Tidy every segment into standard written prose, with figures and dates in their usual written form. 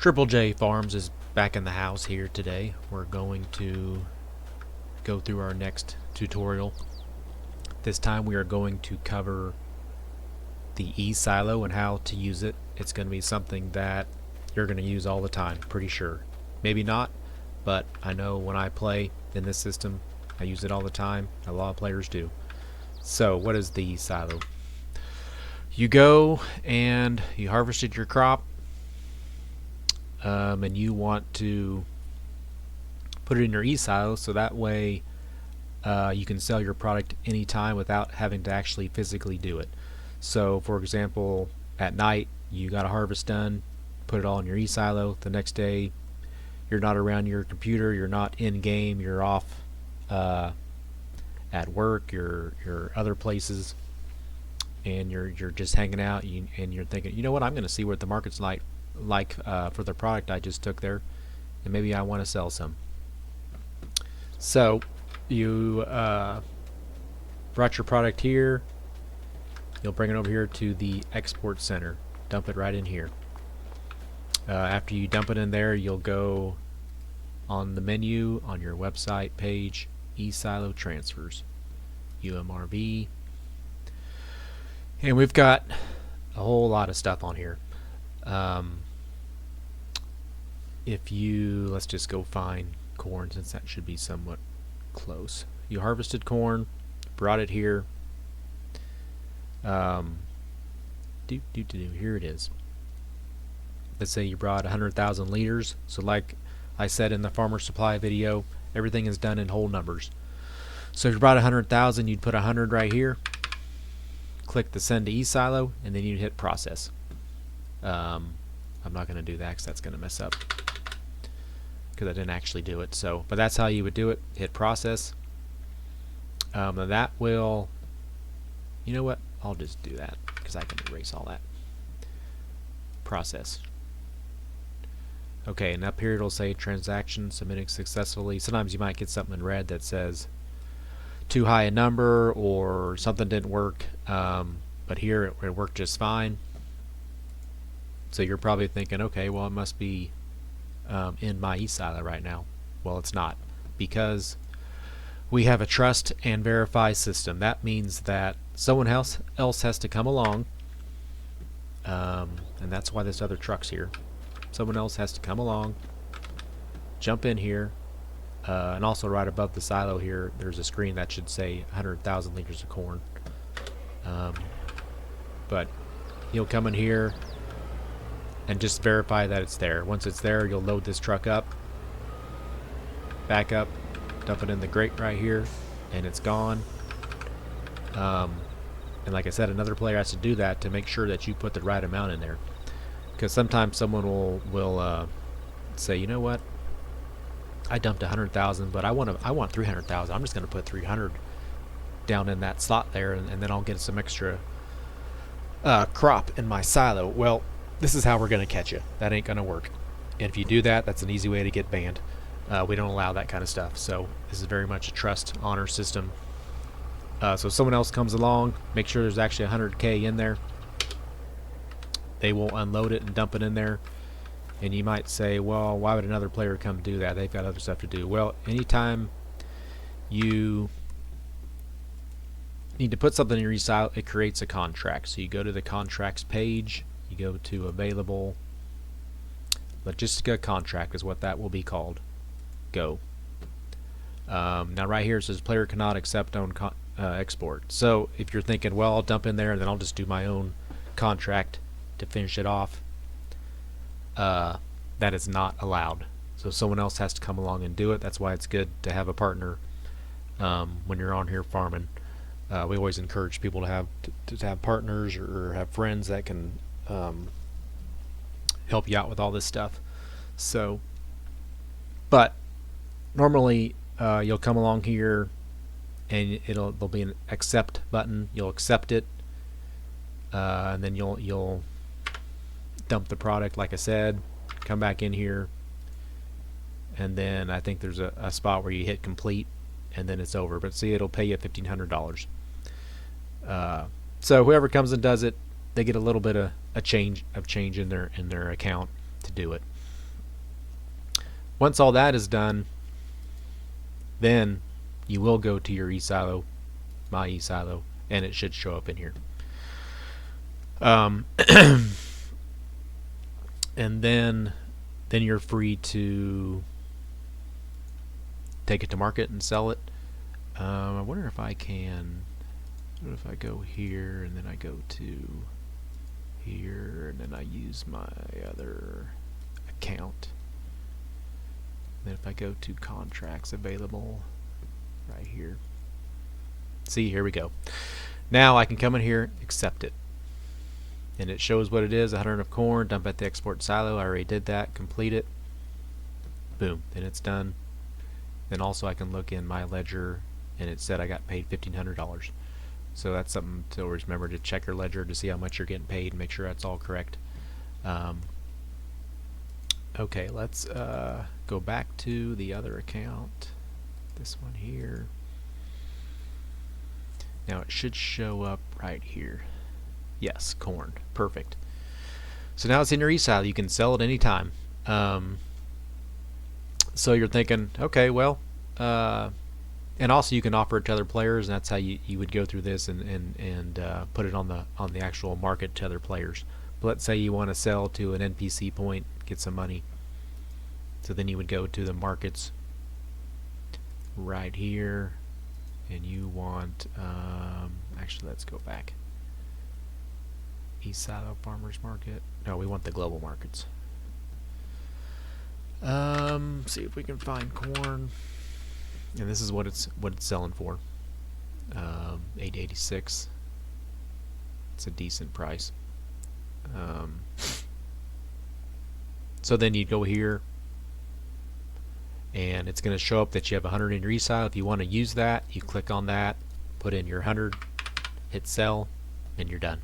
Triple J Farms is back in the house here today. We're going to go through our next tutorial. This time we are going to cover the Esilo and how to use it. It's going to be something that you're going to use all the time, pretty sure. Maybe not, but I know when I play in this system, I use it all the time. A lot of players do. So what is the Esilo? You go and you harvested your crop, and you want to put it in your Esilo so that way you can sell your product anytime without having to actually physically do it. So for example, at night you got a harvest done, put it all in your Esilo. The next day you're not around your computer, you're not in game, you're off at work, you're other places, and you're just hanging out, and you're thinking, you know what, I'm going to see what the market's like for the product I just took there, and maybe I want to sell some. So you brought your product here, you'll bring it over here to the export center, dump it right in here. After you dump it in there, you'll go on the menu on your website page, Esilo transfers, UMRB, and we've got a whole lot of stuff on here. If you, let's just go find corn, since that should be somewhat close. You harvested corn, brought it here. Here it is. Let's say you brought 100,000 liters. So like I said in the farmer supply video, everything is done in whole numbers. So if you brought 100,000, you'd put 100 right here. Click the send to Esilo, and then you'd hit process. I'm not going to do that because that's going to mess up, because I didn't actually do it. So, but that's how you would do it. Hit process. And that will, you know what? I'll just do that because I can erase all that. Process. Okay, and up here it'll say transaction submitted successfully. Sometimes you might get something in red that says too high a number or something didn't work, but here it worked just fine. So you're probably thinking, okay, well, it must be in my Esilo right now. Well, it's not, because we have a trust and verify system. That means that someone else has to come along, and that's why this other truck's here. Someone else has to come along, jump in here, and also right above the silo here there's a screen that should say 100,000 liters of corn. But you'll come in here and just verify that it's there. Once it's there, you'll load this truck up, back up, dump it in the grate right here, and it's gone. And like I said, another player has to do that to make sure that you put the right amount in there, because sometimes someone will say, you know what, I dumped 100,000, but I want 300,000. I'm just going to put 300 down in that slot there, and then I'll get some extra crop in my silo. Well, this is how we're going to catch you. That ain't going to work. And if you do that, that's an easy way to get banned. We don't allow that kind of stuff. So this is very much a trust honor system. So if someone else comes along, make sure there's actually 100K in there. They will unload it and dump it in there. And you might say, well, why would another player come do that? They've got other stuff to do. Well, anytime you need to put something in your Esilo, it creates a contract. So you go to the contracts page, you go to available logistica contract is what that will be called. Go. Now right here it says player cannot accept own export. So if you're thinking, well, I'll dump in there and then I'll just do my own contract to finish it off, that is not allowed. So someone else has to come along and do it. That's why it's good to have a partner when you're on here farming. We always encourage people to have partners or have friends that can help you out with all this stuff. So, but normally you'll come along here and there'll be an accept button. You'll accept it, and then you'll dump the product like I said, come back in here, and then I think there's a spot where you hit complete, and then it's over. But see, it'll pay you $1,500. So whoever comes and does it, they get a little bit of change in their account to do it. Once all that is done, then you will go to your Esilo, my Esilo, and it should show up in here. And then you're free to take it to market and sell it. I wonder if I can. What if I go here and then I go to here and then I use my other account. Then if I go to contracts available right here. See, here we go. Now I can come in here, accept it. And it shows what it is, 100 of corn, dump at the export silo. I already did that, complete it. Boom, then it's done. Then also I can look in my ledger and it said I got paid $1,500. So that's something to always remember, to check your ledger to see how much you're getting paid and make sure that's all correct. Okay, let's go back to the other account. This one here. Now it should show up right here. Yes, corn. Perfect. So now it's in your Esilo. You can sell it anytime. So you're thinking, okay, well, and also you can offer it to other players, and that's how you would go through this and put it on the actual market to other players. But let's say you want to sell to an NPC point, get some money. So then you would go to the markets right here, and you want actually let's go back. Esilo Farmers Market. No, we want the global markets. See if we can find corn. And this is what it's selling for. 886. It's a decent price. So then you go here, and it's going to show up that you have 100 in your Esilo. If you want to use that, you click on that, put in your 100, hit sell, and you're done.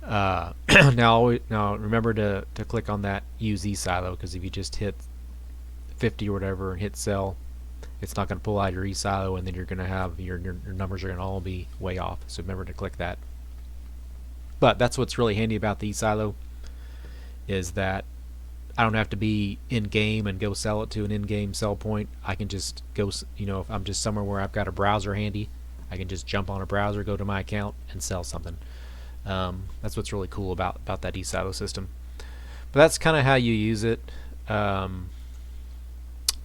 Now remember to click on that use Esilo, because if you just hit 50 or whatever and hit sell, it's not going to pull out your Esilo, and then you're going to have your numbers are going to all be way off. So remember to click that. But that's what's really handy about the Esilo, is that I don't have to be in game and go sell it to an in-game sell point. I can just go, you know, if I'm just somewhere where I've got a browser handy, I can just jump on a browser, go to my account, and sell something. That's what's really cool about that Esilo system. But that's kind of how you use it. Now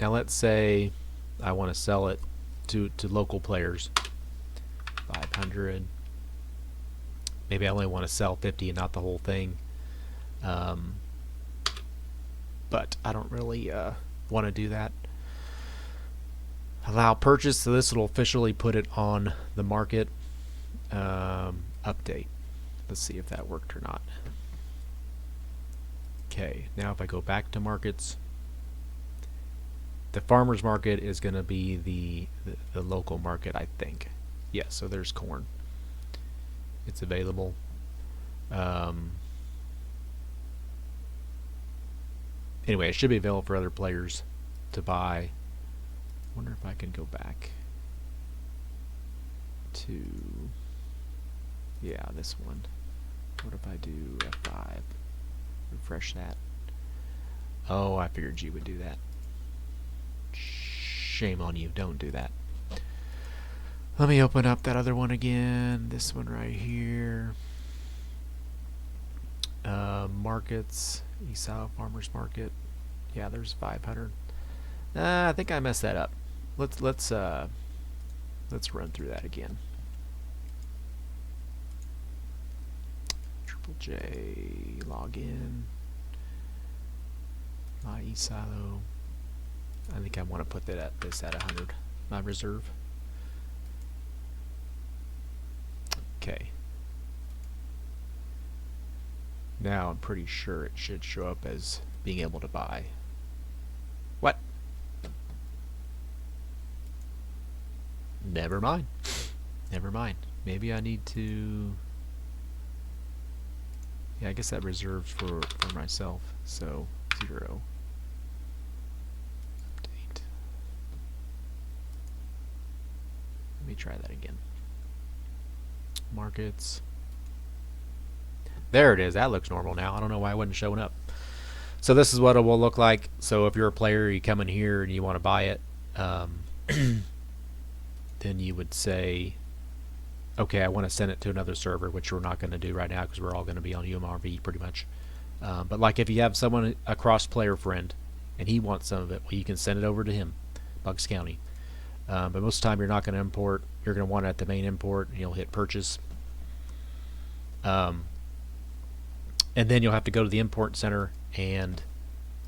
let's say I want to sell it to local players. 500. Maybe I only want to sell 50 and not the whole thing. But I don't really want to do that. Allow purchase, so this will officially put it on the market. Update. Let's see if that worked or not. Okay, now if I go back to markets, the farmers market is going to be the local market, I think. Yeah, so there's corn. It's available. Anyway, it should be available for other players to buy. Wonder if I can go back to, yeah, this one. What if I do F5? Refresh that. Oh, I figured you would do that. Shame on you, don't do that. Let me open up that other one again. This one right here. Markets, Esilo Farmers Market. Yeah, there's 500. I think I messed that up. Let's run through that again. J login. My Esilo. I think I want to put this at 100. My reserve. Okay. Now I'm pretty sure it should show up as being able to buy. What? Never mind. Never mind. Maybe I need to. Yeah, I guess that reserves for myself. So 0. Update. Let me try that again. Markets. There it is. That looks normal now. I don't know why it wasn't showing up. So this is what it will look like. So if you're a player, you come in here and you want to buy it, then you would say, okay, I want to send it to another server, which we're not going to do right now because we're all going to be on UMRV pretty much. But like if you have someone, a cross-player friend, and he wants some of it, well, you can send it over to him, Bucks County. But most of the time you're not going to import. You're going to want it at the main import, and you'll hit purchase. And then you'll have to go to the import center and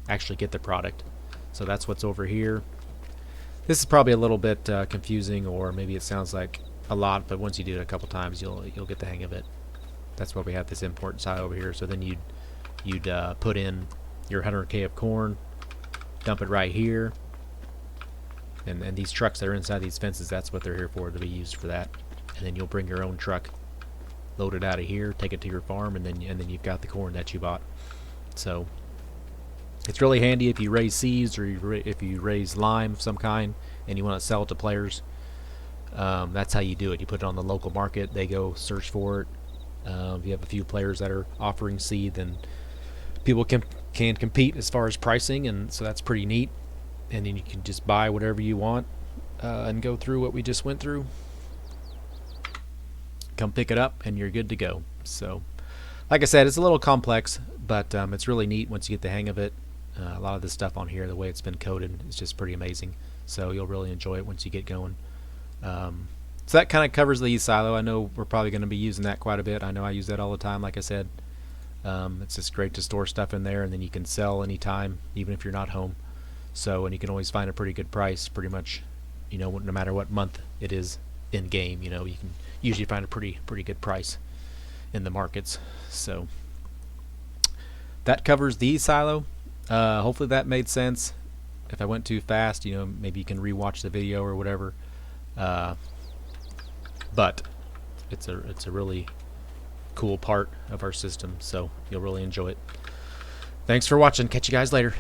actually get the product. So that's what's over here. This is probably a little bit confusing, or maybe it sounds like a lot, but once you do it a couple times, you'll get the hang of it. That's why we have this import side over here. So then you'd put in your 100K of corn, dump it right here, and these trucks that are inside these fences, that's what they're here for, to be used for that. And then you'll bring your own truck, load it out of here, take it to your farm, and then you've got the corn that you bought. So it's really handy if you raise seeds, or if you raise lime of some kind and you want to sell it to players. That's how you do it. You put it on the local market, they go search for it. If you have a few players that are offering seed, then people can compete as far as pricing, and so that's pretty neat. And then you can just buy whatever you want and go through what we just went through. Come pick it up and you're good to go. So like I said, it's a little complex, but it's really neat once you get the hang of it. A lot of this stuff on here, the way it's been coded, is just pretty amazing. So you'll really enjoy it once you get going. So that kind of covers the Esilo. I know we're probably going to be using that quite a bit. I know I use that all the time, like I said. It's just great to store stuff in there, and then you can sell anytime, even if you're not home. So, and you can always find a pretty good price, pretty much, no matter what month it is in game. You can usually find a pretty good price in the markets. So that covers the Esilo. Hopefully that made sense. If I went too fast, maybe you can rewatch the video or whatever. But it's a really cool part of our system, so you'll really enjoy it. Thanks for watching. Catch you guys later.